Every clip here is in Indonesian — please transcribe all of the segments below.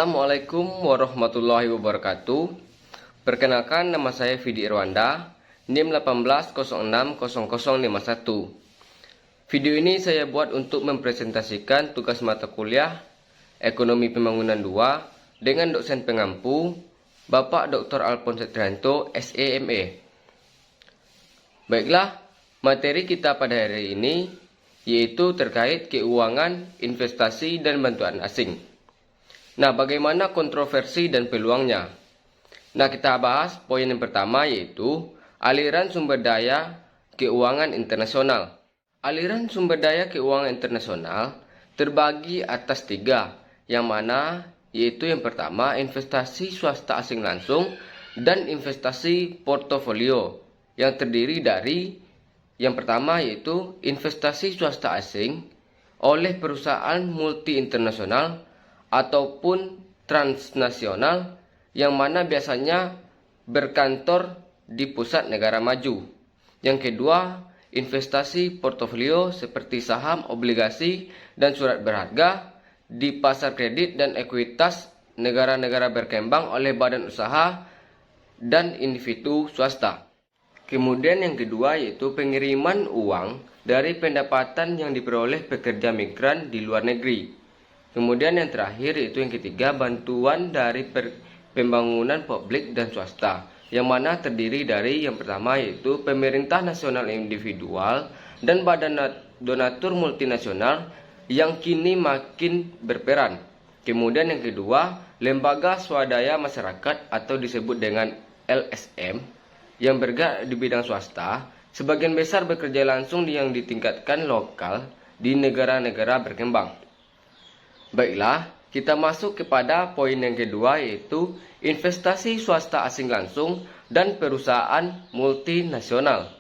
Assalamualaikum warahmatullahi wabarakatuh. Perkenalkan, nama saya Vidi Irwanda, NIM 18060051. Video ini saya buat untuk mempresentasikan tugas mata kuliah Ekonomi Pembangunan 2 dengan dosen pengampu Bapak Dr. Alphonse Trianto, SEME. Baiklah, materi kita pada hari ini yaitu terkait keuangan, investasi, dan bantuan asing. Nah, bagaimana kontroversi dan peluangnya? Nah, kita bahas poin yang pertama yaitu aliran sumber daya keuangan internasional. Aliran sumber daya keuangan internasional terbagi atas tiga, yang mana yaitu yang pertama investasi swasta asing langsung dan investasi portofolio, yang terdiri dari yang pertama yaitu investasi swasta asing oleh perusahaan multi internasional ataupun transnasional yang mana biasanya berkantor di pusat negara maju. Yang kedua, investasi portofolio seperti saham, obligasi, dan surat berharga di pasar kredit dan ekuitas negara-negara berkembang oleh badan usaha dan individu swasta. Kemudian yang kedua yaitu pengiriman uang dari pendapatan yang diperoleh pekerja migran di luar negeri. Kemudian yang terakhir yaitu yang ketiga, bantuan dari pembangunan publik dan swasta, yang mana terdiri dari yang pertama yaitu pemerintah nasional individual dan badan donatur multinasional yang kini makin berperan. Kemudian yang kedua, lembaga swadaya masyarakat atau disebut dengan LSM yang bergerak di bidang swasta, sebagian besar bekerja langsung yang ditingkatkan lokal di negara-negara berkembang. Baiklah, kita masuk kepada poin yang kedua yaitu investasi swasta asing langsung dan perusahaan multinasional.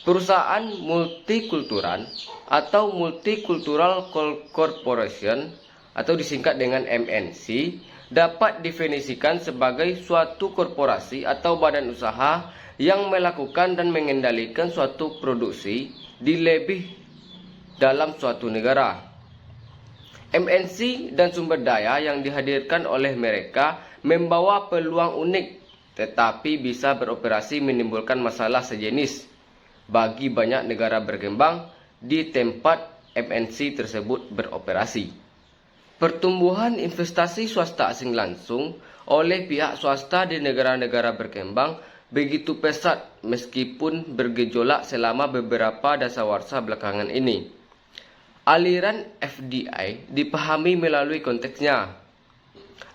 Perusahaan multikultural atau multicultural corporation atau disingkat dengan MNC dapat definisikan sebagai suatu korporasi atau badan usaha yang melakukan dan mengendalikan suatu produksi di lebih dalam suatu negara. MNC dan sumber daya yang dihadirkan oleh mereka membawa peluang unik, tetapi bisa beroperasi menimbulkan masalah sejenis bagi banyak negara berkembang di tempat MNC tersebut beroperasi. Pertumbuhan investasi swasta asing langsung oleh pihak swasta di negara-negara berkembang begitu pesat meskipun bergejolak selama beberapa dasawarsa belakangan ini. Aliran FDI dipahami melalui konteksnya.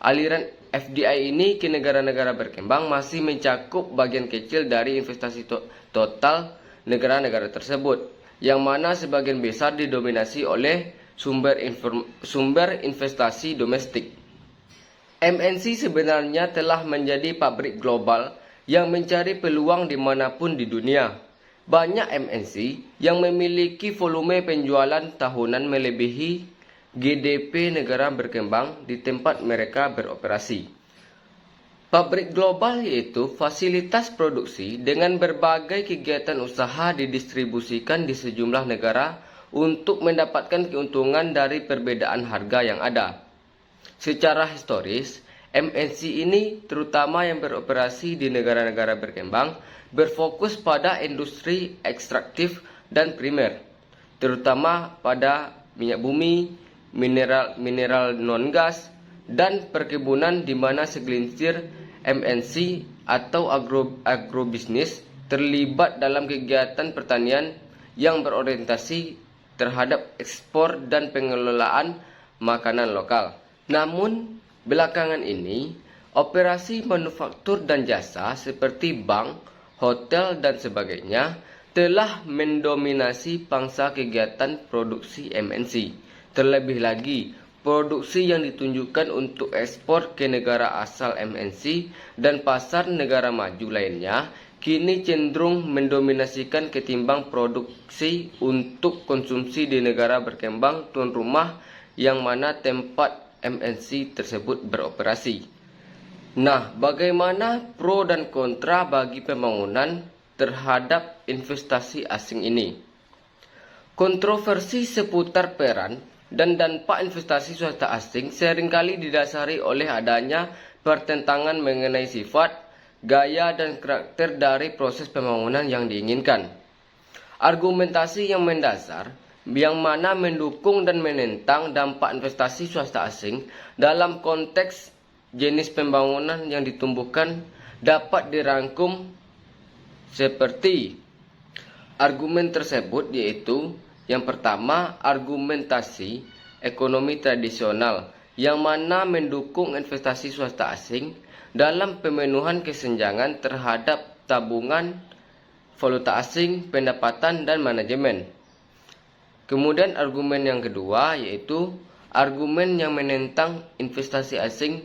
Aliran FDI ini ke negara-negara berkembang masih mencakup bagian kecil dari investasi total negara-negara tersebut, yang mana sebagian besar didominasi oleh sumber investasi domestik. MNC sebenarnya telah menjadi pabrik global yang mencari peluang dimanapun di dunia. Banyak MNC yang memiliki volume penjualan tahunan melebihi GDP negara berkembang di tempat mereka beroperasi. Pabrik global yaitu fasilitas produksi dengan berbagai kegiatan usaha didistribusikan di sejumlah negara untuk mendapatkan keuntungan dari perbedaan harga yang ada. Secara historis, MNC ini terutama yang beroperasi di negara-negara berkembang berfokus pada industri ekstraktif dan primer, terutama pada minyak bumi, mineral non-gas, dan perkebunan, di mana segelintir MNC atau agrobisnis terlibat dalam kegiatan pertanian yang berorientasi terhadap ekspor dan pengelolaan makanan lokal. Namun, belakangan ini, operasi manufaktur dan jasa seperti bank, hotel, dan sebagainya telah mendominasi pangsa kegiatan produksi MNC. Terlebih lagi, produksi yang ditunjukkan untuk ekspor ke negara asal MNC dan pasar negara maju lainnya kini cenderung mendominasikan ketimbang produksi untuk konsumsi di negara berkembang tuan rumah yang mana tempat MNC tersebut beroperasi. Nah, bagaimana pro dan kontra bagi pembangunan terhadap investasi asing ini? Kontroversi seputar peran dan dampak investasi swasta asing seringkali didasari oleh adanya pertentangan mengenai sifat, gaya, dan karakter dari proses pembangunan yang diinginkan. Argumentasi yang mendasar, yang mana mendukung dan menentang dampak investasi swasta asing dalam konteks jenis pembangunan yang ditumbuhkan dapat dirangkum seperti argumen tersebut, yaitu yang pertama, argumentasi ekonomi tradisional yang mana mendukung investasi swasta asing dalam pemenuhan kesenjangan terhadap tabungan, valuta asing, pendapatan, dan manajemen. Kemudian argumen yang kedua yaitu argumen yang menentang investasi asing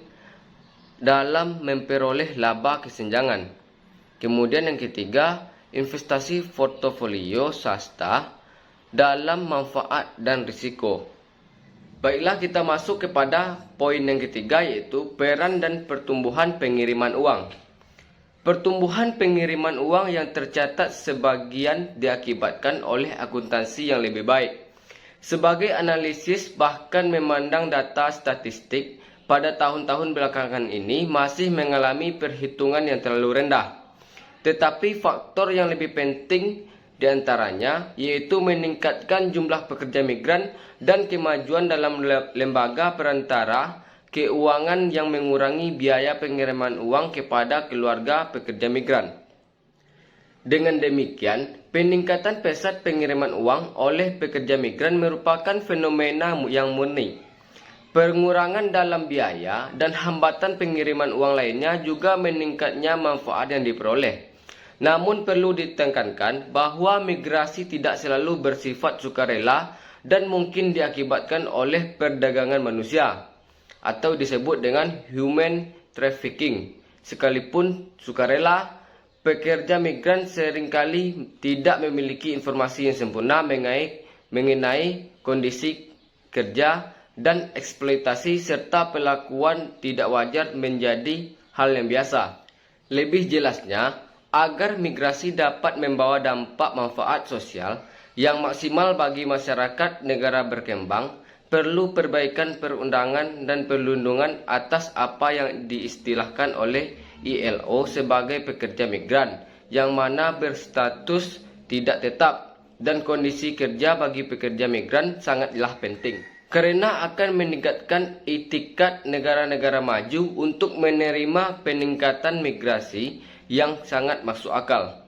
dalam memperoleh laba kesenjangan. Kemudian yang ketiga, investasi portofolio swasta dalam manfaat dan risiko. Baiklah, kita masuk kepada poin yang ketiga yaitu peran dan pertumbuhan pengiriman uang. Pertumbuhan pengiriman uang yang tercatat sebagian diakibatkan oleh akuntansi yang lebih baik. Sebagai analisis bahkan memandang data statistik pada tahun-tahun belakangan ini masih mengalami perhitungan yang terlalu rendah. Tetapi faktor yang lebih penting diantaranya yaitu meningkatkan jumlah pekerja migran dan kemajuan dalam lembaga perantara keuangan yang mengurangi biaya pengiriman uang kepada keluarga pekerja migran. Dengan demikian, peningkatan pesat pengiriman uang oleh pekerja migran merupakan fenomena yang murni. Pengurangan dalam biaya dan hambatan pengiriman uang lainnya juga meningkatnya manfaat yang diperoleh. Namun perlu ditekankan bahwa migrasi tidak selalu bersifat sukarela dan mungkin diakibatkan oleh perdagangan manusia atau disebut dengan human trafficking. Sekalipun sukarela, pekerja migran seringkali tidak memiliki informasi yang sempurna mengenai kondisi kerja dan eksploitasi serta perlakuan tidak wajar menjadi hal yang biasa. Lebih jelasnya, agar migrasi dapat membawa dampak manfaat sosial yang maksimal bagi masyarakat negara berkembang, perlu perbaikan perundangan dan perlindungan atas apa yang diistilahkan oleh ILO sebagai pekerja migran, yang mana berstatus tidak tetap, dan kondisi kerja bagi pekerja migran sangatlah penting. Karena akan meningkatkan itikat negara-negara maju untuk menerima peningkatan migrasi yang sangat masuk akal.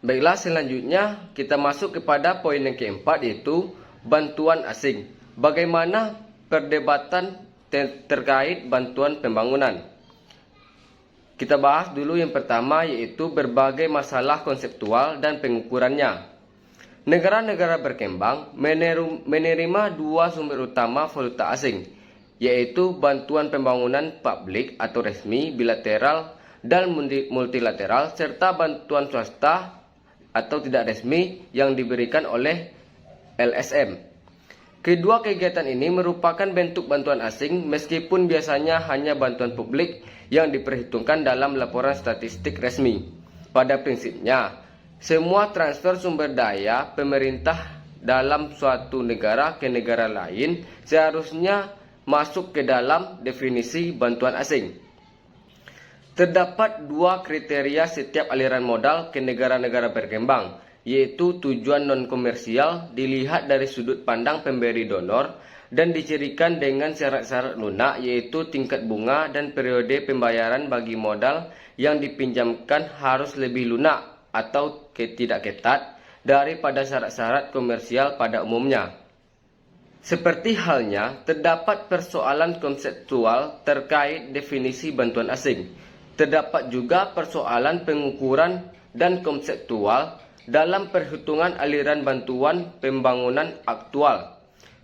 Baiklah, selanjutnya kita masuk kepada poin yang keempat yaitu bantuan asing. Bagaimana perdebatan terkait bantuan pembangunan? Kita bahas dulu yang pertama yaitu berbagai masalah konseptual dan pengukurannya. Negara-negara berkembang menerima dua sumber utama valuta asing, yaitu bantuan pembangunan publik atau resmi, bilateral dan multilateral, serta bantuan swasta atau tidak resmi yang diberikan oleh LSM. Kedua kegiatan ini merupakan bentuk bantuan asing meskipun biasanya hanya bantuan publik yang diperhitungkan dalam laporan statistik resmi. Pada prinsipnya, semua transfer sumber daya pemerintah dalam suatu negara ke negara lain seharusnya masuk ke dalam definisi bantuan asing. Terdapat dua kriteria setiap aliran modal ke negara-negara berkembang, yaitu tujuan non-komersial dilihat dari sudut pandang pemberi donor dan dicirikan dengan syarat-syarat lunak, yaitu tingkat bunga dan periode pembayaran bagi modal yang dipinjamkan harus lebih lunak atau tidak ketat daripada syarat-syarat komersial pada umumnya. Seperti halnya, terdapat persoalan konseptual terkait definisi bantuan asing. Terdapat juga persoalan pengukuran dan konseptual dalam perhitungan aliran bantuan pembangunan aktual.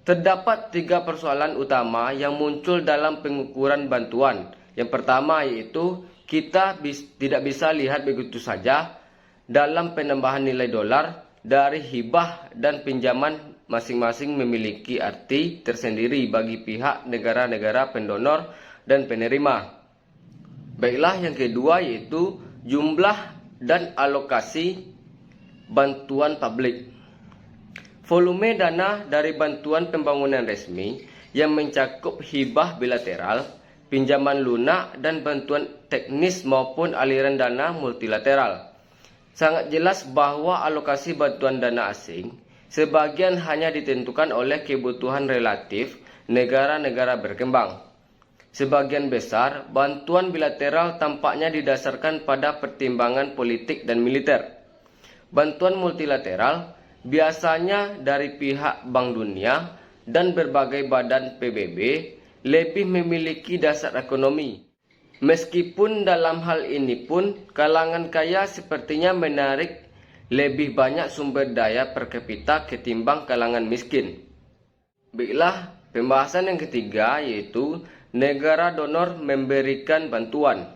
Terdapat tiga persoalan utama yang muncul dalam pengukuran bantuan. Yang pertama yaitu kita tidak bisa lihat begitu saja dalam penambahan nilai dolar dari hibah dan pinjaman masing-masing memiliki arti tersendiri bagi pihak negara-negara pendonor dan penerima. Baiklah, yang kedua yaitu jumlah dan alokasi bantuan publik. Volume dana dari bantuan pembangunan resmi yang mencakup hibah bilateral, pinjaman lunak, dan bantuan teknis maupun aliran dana multilateral. Sangat jelas bahwa alokasi bantuan dana asing sebagian hanya ditentukan oleh kebutuhan relatif negara-negara berkembang. Sebagian besar bantuan bilateral tampaknya didasarkan pada pertimbangan politik dan militer. Bantuan multilateral biasanya dari pihak Bank Dunia dan berbagai badan PBB lebih memiliki dasar ekonomi. Meskipun dalam hal ini pun kalangan kaya sepertinya menarik lebih banyak sumber daya per kapita ketimbang kalangan miskin. Baiklah, pembahasan yang ketiga yaitu negara donor memberikan bantuan.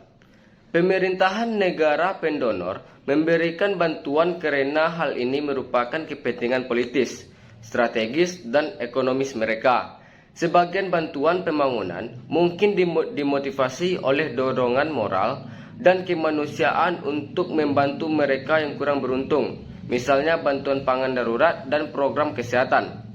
Pemerintahan negara pendonor memberikan bantuan karena hal ini merupakan kepentingan politis, strategis, dan ekonomis mereka. Sebagian bantuan pembangunan mungkin dimotivasi oleh dorongan moral dan kemanusiaan untuk membantu mereka yang kurang beruntung, misalnya bantuan pangan darurat dan program kesehatan.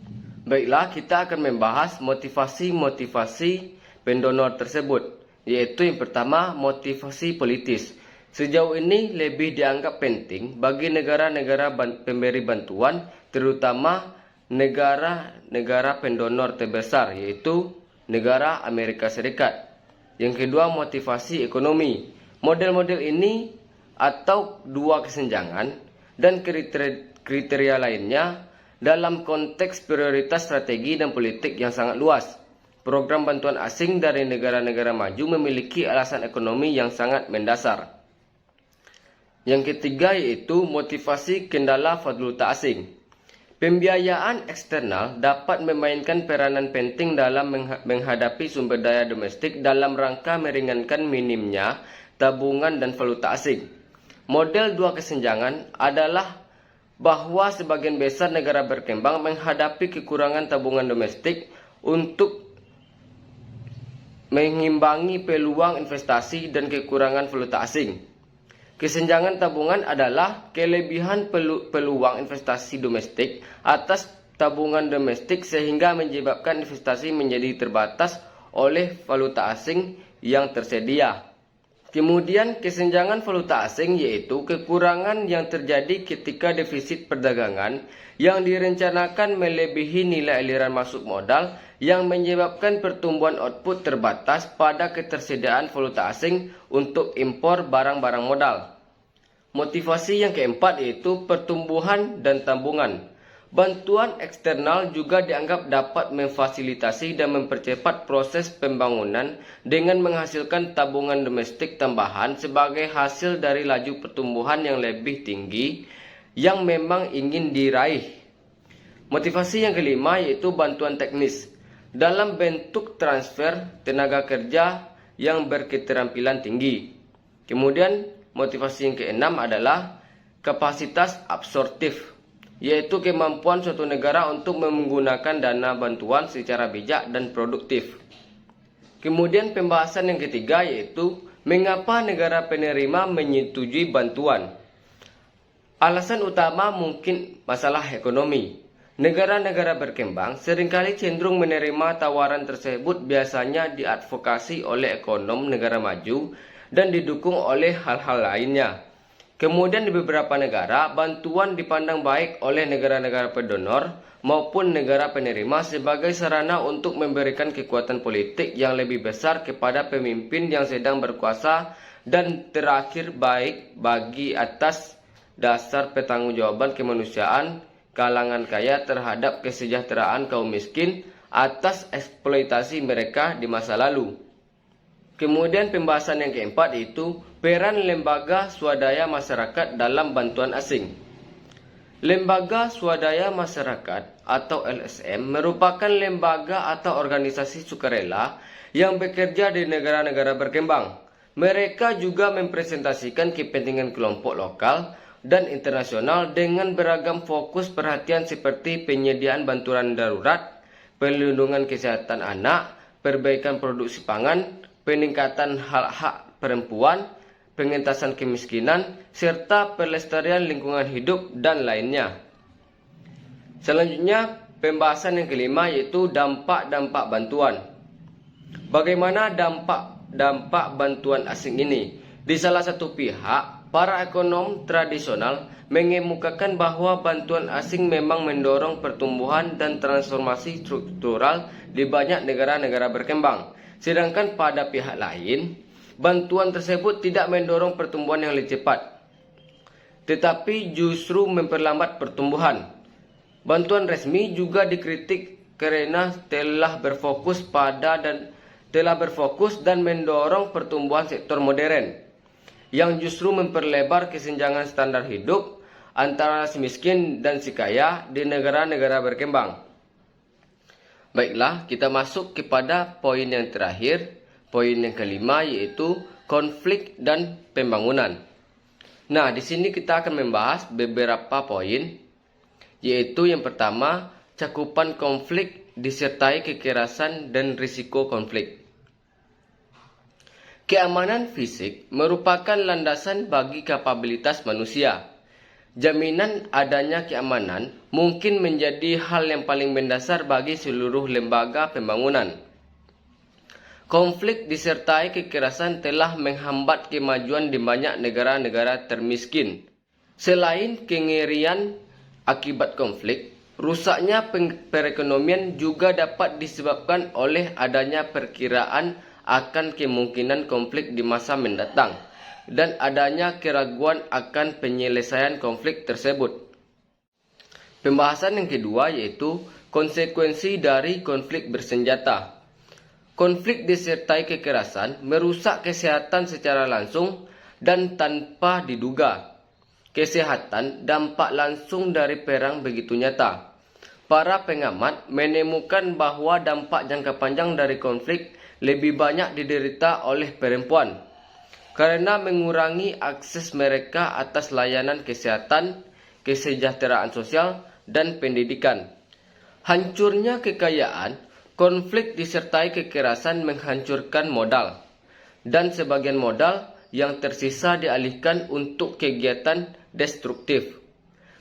Baiklah, kita akan membahas motivasi-motivasi pendonor tersebut, yaitu yang pertama, motivasi politis. Sejauh ini lebih dianggap penting bagi negara-negara pemberi bantuan, terutama negara-negara pendonor terbesar, yaitu negara Amerika Serikat. Yang kedua, motivasi ekonomi. Model-model ini atau dua kesenjangan dan kriteria lainnya dalam konteks prioritas strategi dan politik yang sangat luas. Program bantuan asing dari negara-negara maju memiliki alasan ekonomi yang sangat mendasar. Yang ketiga yaitu motivasi kendala valuta asing. Pembiayaan eksternal dapat memainkan peranan penting dalam menghadapi sumber daya domestik dalam rangka meringankan minimnya tabungan dan valuta asing. Model dua kesenjangan adalah bahwa sebagian besar negara berkembang menghadapi kekurangan tabungan domestik untuk mengimbangi peluang investasi dan kekurangan valuta asing. Kesenjangan tabungan adalah kelebihan peluang investasi domestik atas tabungan domestik sehingga menyebabkan investasi menjadi terbatas oleh valuta asing yang tersedia. Kemudian kesenjangan valuta asing yaitu kekurangan yang terjadi ketika defisit perdagangan yang direncanakan melebihi nilai aliran masuk modal yang menyebabkan pertumbuhan output terbatas pada ketersediaan valuta asing untuk impor barang-barang modal. Motivasi yang keempat yaitu pertumbuhan dan tabungan. Bantuan eksternal juga dianggap dapat memfasilitasi dan mempercepat proses pembangunan dengan menghasilkan tabungan domestik tambahan sebagai hasil dari laju pertumbuhan yang lebih tinggi yang memang ingin diraih. Motivasi yang kelima yaitu bantuan teknis dalam bentuk transfer tenaga kerja yang berketerampilan tinggi. Kemudian motivasi yang keenam adalah kapasitas absorptif, yaitu kemampuan suatu negara untuk menggunakan dana bantuan secara bijak dan produktif. Kemudian pembahasan yang ketiga yaitu mengapa negara penerima menyetujui bantuan. Alasan utama mungkin masalah ekonomi. Negara-negara berkembang seringkali cenderung menerima tawaran tersebut biasanya diadvokasi oleh ekonom negara maju dan didukung oleh hal-hal lainnya. Kemudian di beberapa negara, bantuan dipandang baik oleh negara-negara pendonor maupun negara penerima sebagai sarana untuk memberikan kekuatan politik yang lebih besar kepada pemimpin yang sedang berkuasa dan terakhir baik bagi atas dasar pertanggungjawaban kemanusiaan kalangan kaya terhadap kesejahteraan kaum miskin atas eksploitasi mereka di masa lalu. Kemudian pembahasan yang keempat yaitu peran lembaga swadaya masyarakat dalam bantuan asing. Lembaga swadaya masyarakat atau LSM merupakan lembaga atau organisasi sukarela yang bekerja di negara-negara berkembang. Mereka juga mempresentasikan kepentingan kelompok lokal dan internasional dengan beragam fokus perhatian seperti penyediaan bantuan darurat, perlindungan kesehatan anak, perbaikan produksi pangan, peningkatan hak-hak perempuan, pengentasan kemiskinan, serta pelestarian lingkungan hidup dan lainnya. Selanjutnya, pembahasan yang kelima yaitu dampak-dampak bantuan. Bagaimana dampak bantuan asing ini? Di salah satu pihak, para ekonom tradisional mengemukakan bahwa bantuan asing memang mendorong pertumbuhan dan transformasi struktural di banyak negara-negara berkembang. Sedangkan pada pihak lain, bantuan tersebut tidak mendorong pertumbuhan yang lebih cepat, tetapi justru memperlambat pertumbuhan. Bantuan resmi juga dikritik karena telah berfokus dan mendorong pertumbuhan sektor modern yang justru memperlebar kesenjangan standar hidup antara si miskin dan si kaya di negara-negara berkembang. Baiklah, kita masuk kepada poin yang terakhir, poin yang kelima, yaitu konflik dan pembangunan. Nah, di sini kita akan membahas beberapa poin, yaitu yang pertama, cakupan konflik disertai kekerasan dan risiko konflik. Keamanan fisik merupakan landasan bagi kapabilitas manusia. Jaminan adanya keamanan mungkin menjadi hal yang paling mendasar bagi seluruh lembaga pembangunan. Konflik disertai kekerasan telah menghambat kemajuan di banyak negara-negara termiskin. Selain kengerian akibat konflik, rusaknya perekonomian juga dapat disebabkan oleh adanya perkiraan akan kemungkinan konflik di masa mendatang dan adanya keraguan akan penyelesaian konflik tersebut. Pembahasan yang kedua yaitu konsekuensi dari konflik bersenjata. Konflik disertai kekerasan merusak kesehatan secara langsung dan tanpa diduga. Kesehatan dampak langsung dari perang begitu nyata. Para pengamat menemukan bahwa dampak jangka panjang dari konflik lebih banyak diderita oleh perempuan karena mengurangi akses mereka atas layanan kesehatan, kesejahteraan sosial, dan pendidikan. Hancurnya kekayaan, konflik disertai kekerasan menghancurkan modal, dan sebagian modal yang tersisa dialihkan untuk kegiatan destruktif.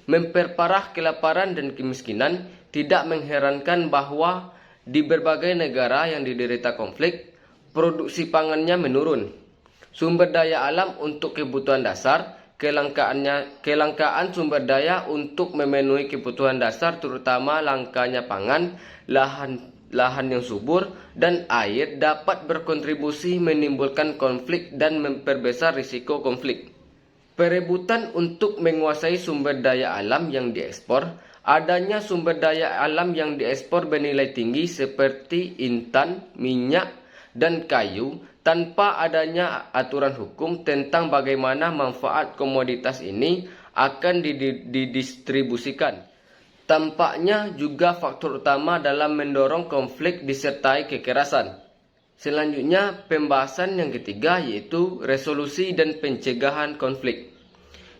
Memperparah kelaparan dan kemiskinan. Tidak mengherankan bahwa di berbagai negara yang diderita konflik, produksi pangannya menurun. Sumber daya alam untuk kebutuhan dasar, kelangkaan sumber daya untuk memenuhi kebutuhan dasar terutama langkanya pangan, lahan yang subur, dan air dapat berkontribusi menimbulkan konflik dan memperbesar risiko konflik. Perebutan untuk menguasai sumber daya alam yang diekspor. Adanya sumber daya alam yang diekspor bernilai tinggi seperti intan, minyak, dan kayu tanpa adanya aturan hukum tentang bagaimana manfaat komoditas ini akan didistribusikan. Tampaknya juga faktor utama dalam mendorong konflik disertai kekerasan. Selanjutnya, pembahasan yang ketiga yaitu resolusi dan pencegahan konflik.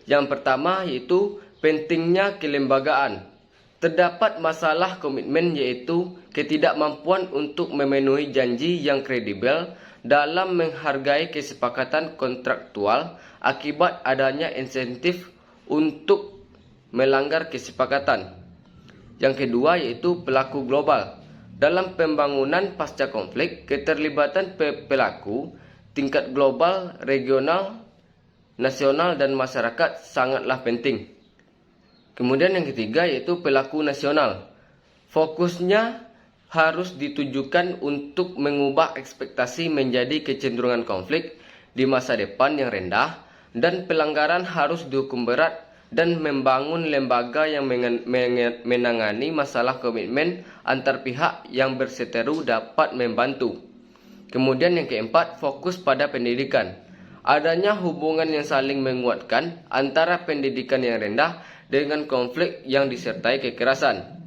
Yang pertama yaitu pentingnya kelembagaan. Terdapat masalah komitmen yaitu ketidakmampuan untuk memenuhi janji yang kredibel dalam menghargai kesepakatan kontraktual akibat adanya insentif untuk melanggar kesepakatan. Yang kedua yaitu pelaku global. Dalam pembangunan pasca konflik, keterlibatan pelaku tingkat global, regional, nasional, dan masyarakat sangatlah penting. Kemudian yang ketiga yaitu pelaku nasional. Fokusnya harus ditujukan untuk mengubah ekspektasi menjadi kecenderungan konflik di masa depan yang rendah, dan pelanggaran harus dihukum berat dan membangun lembaga yang menangani masalah komitmen antar pihak yang berseteru dapat membantu. Kemudian yang keempat, fokus pada pendidikan. Adanya hubungan yang saling menguatkan antara pendidikan yang rendah dengan konflik yang disertai kekerasan.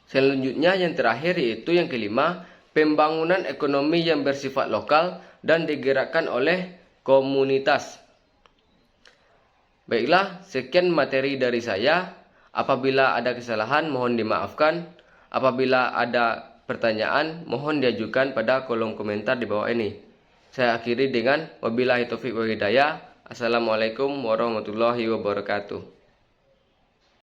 Selanjutnya yang terakhir yaitu yang kelima, pembangunan ekonomi yang bersifat lokal dan digerakkan oleh komunitas. Baiklah, sekian materi dari saya. Apabila ada kesalahan mohon dimaafkan. Apabila ada pertanyaan mohon diajukan pada kolom komentar di bawah ini. Saya akhiri dengan wabillahi taufiq wal hidayah. Assalamualaikum warahmatullahi wabarakatuh.